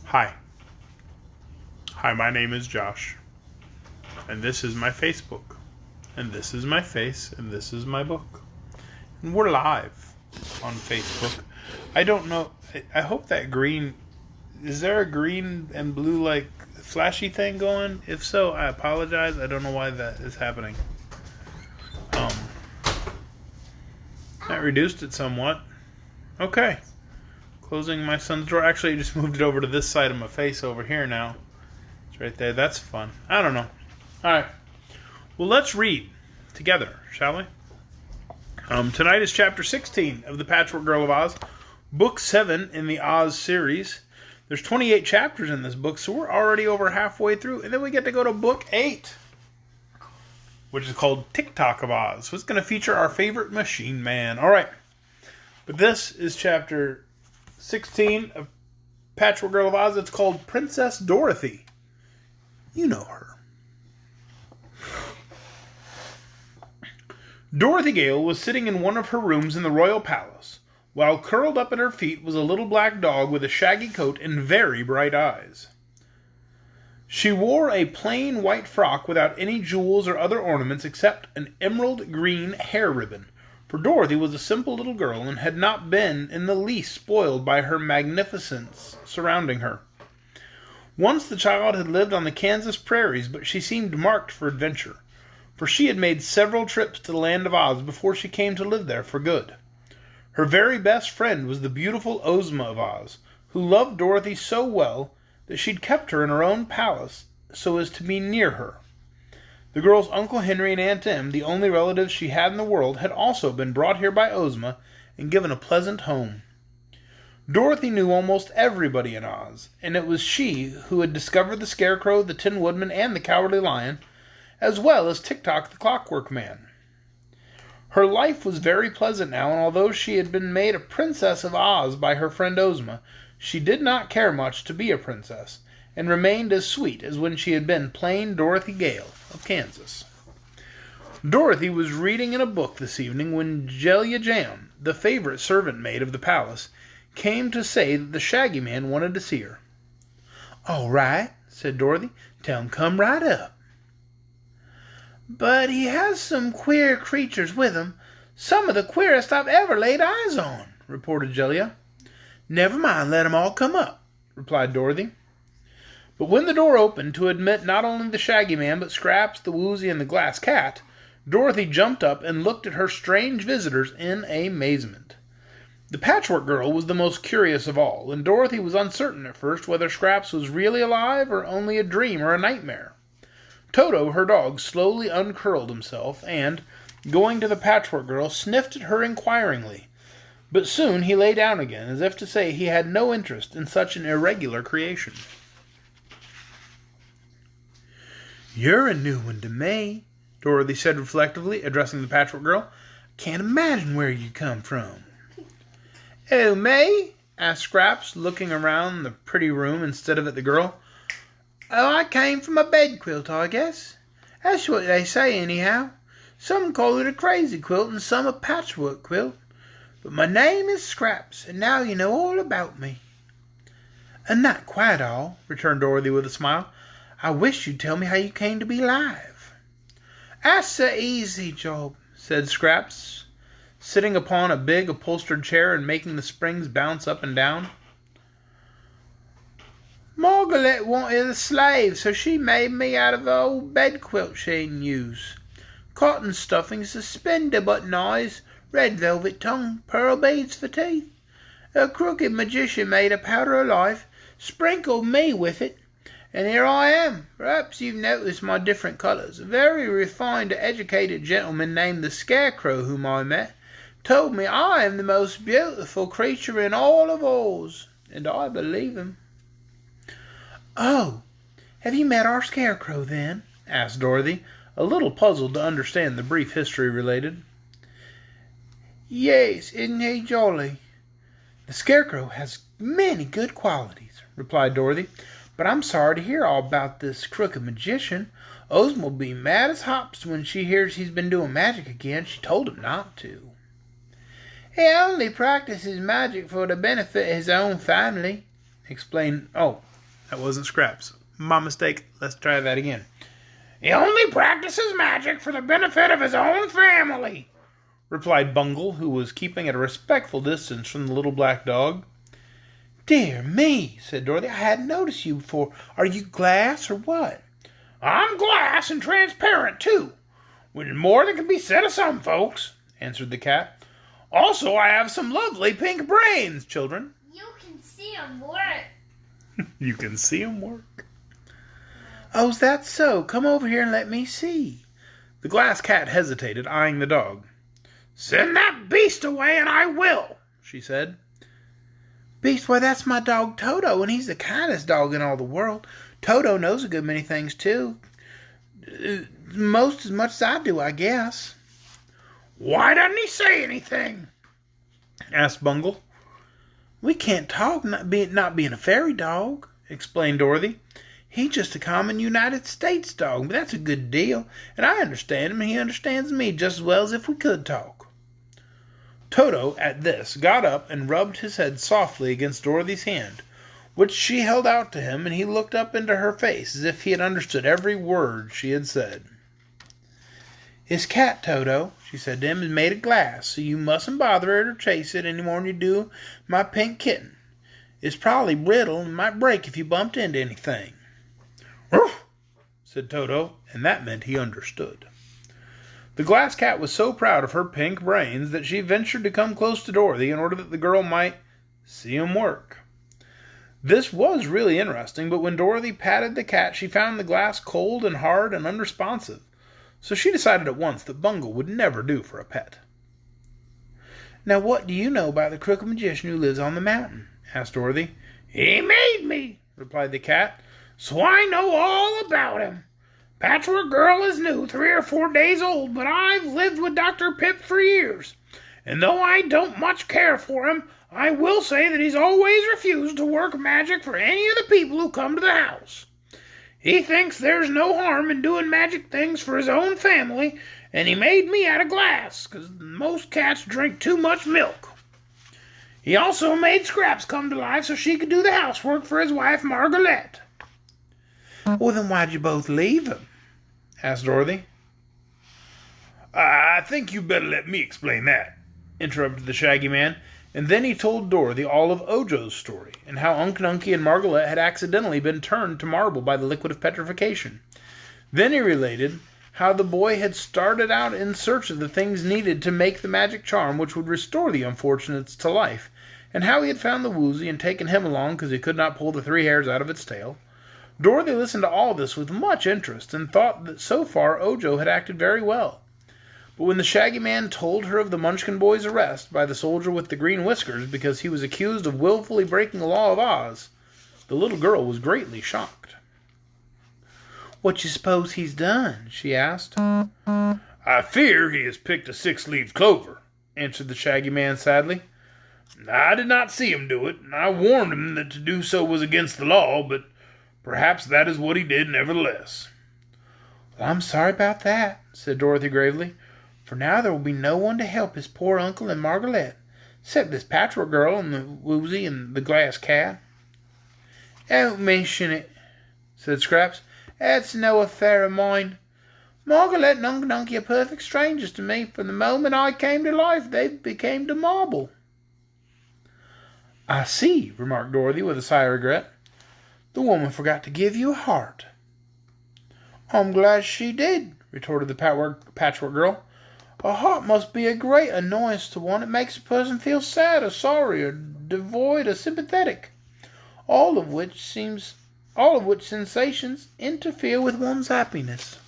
Hi. Hi, my name is Josh. And this is my Facebook. And this is my face. And this is my book. And we're live on Facebook. I don't know. I hope that green... Is there a green and blue, flashy thing going? If so, I apologize. I don't know why that is happening. That reduced it somewhat. Okay. Closing my son's door. Actually, I just moved it over to this side of my face over here now. It's right there. That's fun. I don't know. Alright. Well, let's read together, shall we? Tonight is chapter 16 of the Patchwork Girl of Oz. Book 7 in the Oz series. There's 28 chapters in this book, so we're already over halfway through. And then we get to go to book 8, which is called TikTok of Oz. So it's going to feature our favorite machine man. Alright. But this is chapter 16 of Patchwork Girl of Oz. It's called Princess Dorothy. You know her. Dorothy Gale was sitting in one of her rooms in the royal palace, while curled up at her feet was a little black dog with a shaggy coat and very bright eyes. She wore a plain white frock without any jewels or other ornaments except an emerald green hair ribbon, for Dorothy was a simple little girl and had not been in the least spoiled by her magnificence surrounding her. Once the child had lived on the Kansas prairies, but she seemed marked for adventure, for she had made several trips to the land of Oz before she came to live there for good. Her very best friend was the beautiful Ozma of Oz, who loved Dorothy so well that she'd kept her in her own palace so as to be near her. The girl's Uncle Henry and Aunt Em, the only relatives she had in the world, had also been brought here by Ozma and given a pleasant home. Dorothy knew almost everybody in Oz, and it was she who had discovered the Scarecrow, the Tin Woodman, and the Cowardly Lion, as well as Tik-Tok the Clockwork Man. Her life was very pleasant now, and although she had been made a Princess of Oz by her friend Ozma, she did not care much to be a princess, and remained as sweet as when she had been plain Dorothy Gale of Kansas. Dorothy was reading in a book this evening when Jellia Jam, the favorite servant maid of the palace, came to say that the Shaggy Man wanted to see her. "All right," said Dorothy. "Tell him come right up." "But he has some queer creatures with him, some of the queerest I've ever laid eyes on," reported Jellia. "Never mind, let 'em all come up," replied Dorothy. But when the door opened to admit not only the Shaggy Man, but Scraps, the Woozy, and the Glass Cat, Dorothy jumped up and looked at her strange visitors in amazement. The Patchwork Girl was the most curious of all, and Dorothy was uncertain at first whether Scraps was really alive or only a dream or a nightmare. Toto, her dog, slowly uncurled himself, and, going to the Patchwork Girl, sniffed at her inquiringly. But soon he lay down again, as if to say he had no interest in such an irregular creation. "You're a new one to me," Dorothy said reflectively, addressing the Patchwork Girl. "Can't imagine where you come from." "Oh, me?" asked Scraps, looking around the pretty room instead of at the girl. "Oh, I came from a bed quilt, I guess. That's what they say, anyhow. Some call it a crazy quilt and some a patchwork quilt. But my name is Scraps, and now you know all about me." "And not quite all," returned Dorothy with a smile. "I wish you'd tell me how you came to be alive." "That's a easy job," said Scraps, sitting upon a big upholstered chair and making the springs bounce up and down. "Margaret wanted a slave, so she made me out of the old bed quilt she didn't use. Cotton stuffing, suspender button eyes, red velvet tongue, pearl beads for teeth. A crooked magician made a powder of life, sprinkled me with it, and here I am. Perhaps you've noticed my different colours. A very refined, educated gentleman named the Scarecrow, whom I met, told me I am the most beautiful creature in all of Oz, and I believe him." "Oh, have you met our Scarecrow, then?" asked Dorothy, a little puzzled to understand the brief history related. "Yes, isn't he jolly?" "The Scarecrow has many good qualities," replied Dorothy. "But I'm sorry to hear all about this crooked magician. Ozma will be mad as hops when she hears he's been doing magic again. She told him not to." "He only practices magic for the benefit of his own family," explained That wasn't Scraps. My mistake. Let's try that again. He only practices magic for the benefit of his own family, replied Bungle, who was keeping at a respectful distance from the little black dog. Dear me, said Dorothy. I hadn't noticed you before. Are you glass or what? I'm glass and transparent, too, which is more than can be said of some folks, answered the cat. Also, I have some lovely pink brains, children. You can see 'em work. You can see 'em work. Oh, is that so? Come over here and let me see. The glass cat hesitated, eyeing the dog. Send that beast away and I will, she said. Beast, why that's my dog Toto, and he's the kindest dog in all the world. Toto knows a good many things, too. Most as much as I do, I guess. Why doesn't he say anything? Asked Bungle. We can't talk, not being a fairy dog, explained Dorothy. He's just a common United States dog, but that's a good deal, and I understand him, and he understands me just as well as if we could talk. Toto, at this, got up and rubbed his head softly against Dorothy's hand, which she held out to him, and he looked up into her face as if he had understood every word she had said. His cat, Toto, she said to him, is made of glass, so you mustn't bother it or chase it any more than you do my pink kitten. It's probably brittle and might break if you bumped into anything. "Ruff," said Toto, and that meant he understood. The glass cat was so proud of her pink brains that she ventured to come close to Dorothy in order that the girl might see him work. This was really interesting, but when Dorothy patted the cat, she found the glass cold and hard and unresponsive, so she decided at once that Bungle would never do for a pet. Now what do you know about the crooked magician who lives on the mountain? Asked Dorothy. He made me, replied the cat, so I know all about him. Patchwork Girl is new, 3 or 4 days old, but I've lived with Dr. Pip for years, and though I don't much care for him, I will say that he's always refused to work magic for any of the people who come to the house. He thinks there's no harm in doing magic things for his own family, and he made me out of glass, 'cause most cats drink too much milk. He also made Scraps come to life so she could do the housework for his wife, Margaret. Well, then why'd you both leave him? Asked Dorothy. I think you better let me explain that, interrupted the Shaggy Man, and then he told Dorothy all of Ojo's story, and how Unc Nunkie and Margaret had accidentally been turned to marble by the liquid of petrification. Then he related how the boy had started out in search of the things needed to make the magic charm which would restore the unfortunates to life, and how he had found the Woozy and taken him along because he could not pull the 3 hairs out of its tail. Dorothy listened to all this with much interest, and thought that so far Ojo had acted very well. But when the Shaggy Man told her of the Munchkin boy's arrest by the soldier with the green whiskers because he was accused of willfully breaking the law of Oz, the little girl was greatly shocked. What you suppose he's done? She asked. I fear he has picked a 6-leaved clover, answered the Shaggy Man sadly. I did not see him do it, and I warned him that to do so was against the law, but perhaps that is what he did nevertheless. Well, I'm sorry about that, said Dorothy gravely, for now there will be no one to help his poor uncle and Margaret, except this Patchwork Girl and the Woozy and the glass cat. Don't mention it, said Scraps. That's no affair of mine. Margaret and Unc Nunkie are perfect strangers to me. From the moment I came to life, they became to marble. I see, remarked Dorothy with a sigh of regret. The woman forgot to give you a heart. I'm glad she did, retorted the Patchwork Girl. A heart must be a great annoyance to one. It makes a person feel sad or sorry or devoid or sympathetic, all of which sensations interfere with one's happiness.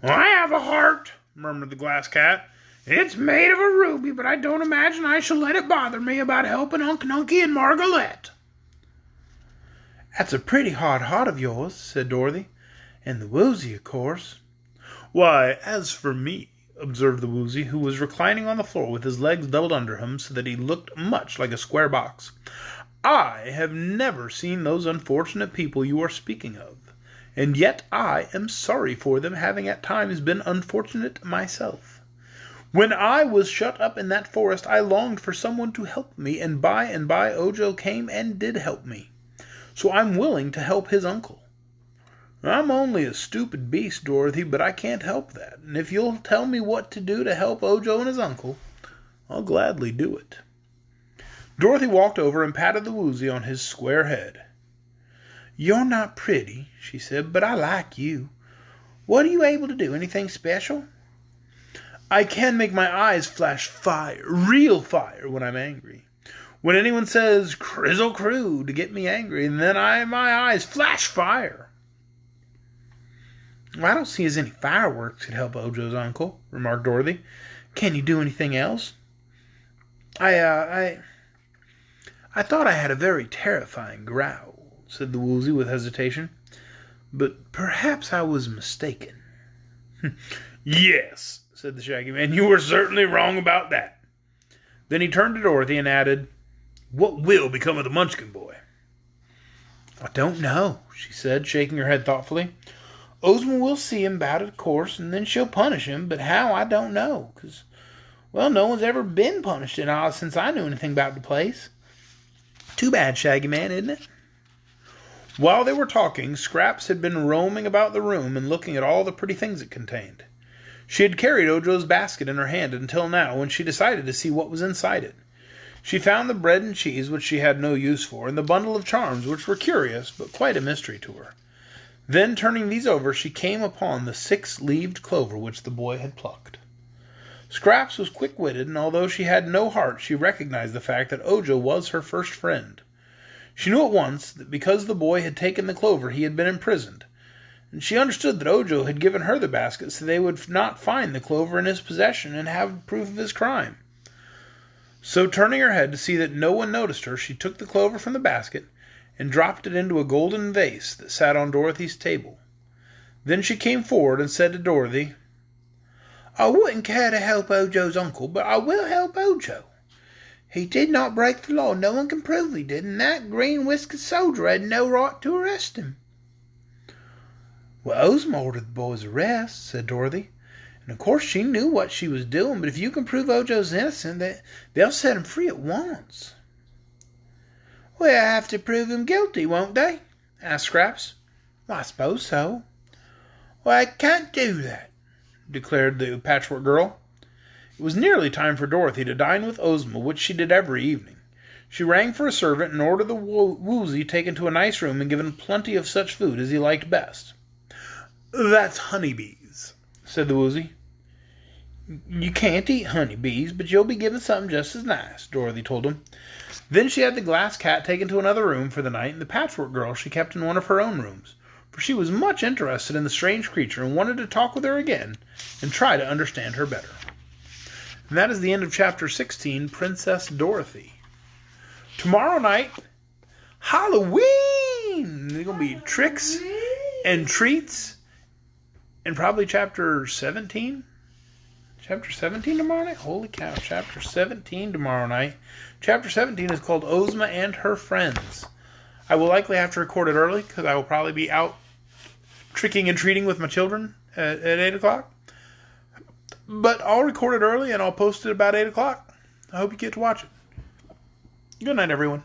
I have a heart, murmured the glass cat. It's made of a ruby, but I don't imagine I shall let it bother me about helping Unc Nunkie and Margaret. That's a pretty hard heart of yours, said Dorothy. And the Woozy, of course. Why, as for me, observed the Woozy, who was reclining on the floor with his legs doubled under him so that he looked much like a square box, I have never seen those unfortunate people you are speaking of, and yet I am sorry for them, having at times been unfortunate myself. When I was shut up in that forest, I longed for someone to help me, and by Ojo came and did help me. so I'm willing to help his uncle. I'm only a stupid beast, Dorothy, but I can't help that, and if you'll tell me what to do to help Ojo and his uncle, I'll gladly do it." Dorothy walked over and patted the Woozy on his square head. "You're not pretty," she said, "but I like you. What are you able to do? Anything special?" "I can make my eyes flash fire, real fire, when I'm angry. When anyone says, 'Crizzle Crew,' to get me angry, and then my eyes flash fire." "Well, I don't see as any fireworks could help Ojo's uncle," remarked Dorothy. "Can you do anything else?" I thought I had a very terrifying growl," said the Woozy with hesitation. "But perhaps I was mistaken." "Yes," said the Shaggy Man, "you were certainly wrong about that." Then he turned to Dorothy and added, "What will become of the Munchkin boy?" "I don't know," she said, shaking her head thoughtfully. "Ozma will see him about it, of course, and then she'll punish him, but how, I don't know, 'cause, well, no one's ever been punished in Oz since I knew anything about the place. Too bad, Shaggy Man, isn't it?" While they were talking, Scraps had been roaming about the room and looking at all the pretty things it contained. She had carried Ojo's basket in her hand until now, when she decided to see what was inside it. She found the bread and cheese, which she had no use for, and the bundle of charms, which were curious, but quite a mystery to her. Then, turning these over, she came upon the 6-leaved clover which the boy had plucked. Scraps was quick-witted, and although she had no heart, she recognized the fact that Ojo was her first friend. She knew at once that because the boy had taken the clover he had been imprisoned, and she understood that Ojo had given her the basket so they would not find the clover in his possession and have proof of his crime. So, turning her head to see that no one noticed her, she took the clover from the basket and dropped it into a golden vase that sat on Dorothy's table. Then she came forward and said to Dorothy, "I wouldn't care to help Ojo's uncle, but I will help Ojo. He did not break the law. No one can prove he did, and that green-whiskered soldier had no right to arrest him." "Well, Ozma ordered the boy's arrest," said Dorothy. "And of course she knew what she was doing, but if you can prove Ojo's innocent, they'll set him free at once." "Well, they'll have to prove him guilty, won't they?" asked Scraps. "Well, I suppose so." "Well, I can't do that," declared the Patchwork Girl. It was nearly time for Dorothy to dine with Ozma, which she did every evening. She rang for a servant and ordered the Woozy taken to a nice room and given plenty of such food as he liked best. "That's honeybees," said the Woozy. "You can't eat honeybees, but you'll be given something just as nice," Dorothy told him. Then she had the glass cat taken to another room for the night, and the Patchwork Girl she kept in one of her own rooms, for she was much interested in the strange creature and wanted to talk with her again and try to understand her better. And that is the end of Chapter 16, Princess Dorothy. Tomorrow night, Halloween! There's going to be tricks and treats, and probably Chapter 17. Chapter 17 tomorrow night? Holy cow, Chapter 17 tomorrow night. Chapter 17 is called Ozma and Her Friends. I will likely have to record it early because I will probably be out tricking and treating with my children at 8 o'clock. But I'll record it early and I'll post it about 8 o'clock. I hope you get to watch it. Good night, everyone.